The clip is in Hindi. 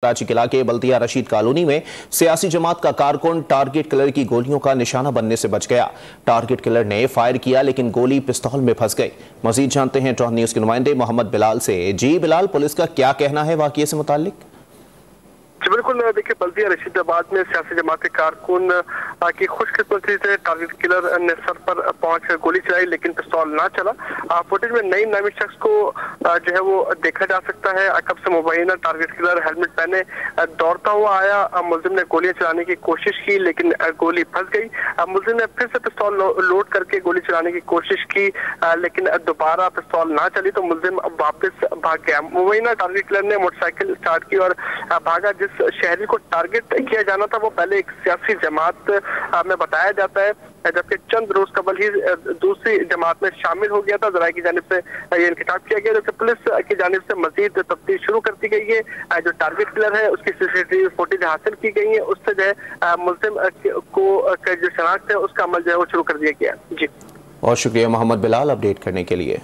कराची किला के बल्दिया रशीद कॉलोनी में सियासी जमात का कारकुन टारगेट किलर की गोलियों का निशाना बनने से बच गया। टारगेट किलर ने फायर किया लेकिन गोली पिस्तौल में फंस गई। मजीद जानते हैं टॉन न्यूज के नुमाइंदे मोहम्मद बिलाल से। जी बिलाल, पुलिस का क्या कहना है वाकये से मुताल्लिक? बिल्कुल, देखिए बल्दिया रशीदाबाद में सियासी जमात के कारकुन की खुशकिस्मती से टारगेट किलर ने सर पर पहुंच गोली चलाई लेकिन पिस्तौल ना चला। फुटेज में नईम नामी शख्स को जो है वो देखा जा सकता है। अकब से मुबैना टारगेट किलर हेलमेट पहने दौड़ता हुआ आया। मुलजिम ने गोलियां चलाने की कोशिश की लेकिन गोली फंस गई। मुलजिम ने फिर से पिस्तौल लोड करके गोली चलाने की कोशिश की लेकिन दोबारा पिस्तौल ना चली तो मुलजिम वापस भाग गया। मुबैना टारगेट किलर ने मोटरसाइकिल स्टार्ट की और भागा। जिस शहरी को टारगेट किया जाना था वो पहले एक सियासी जमात में बताया जाता है, जबकि चंद रोज कबल ही दूसरी जमात में शामिल हो गया था। ज़राए की जानिब से ये इंकिताब किया गया, जबकि पुलिस की जानिब से मजीद तफ्तीश शुरू कर दी गई है। जो टारगेट किलर है उसकी सीसीटीवी फुटेज हासिल की गई है, उससे जो है मुल्जिम को जो शनाख्त है उसका अमल जो है वो शुरू कर दिया गया। जी बहुत शुक्रिया मोहम्मद बिलाल अपडेट करने के लिए।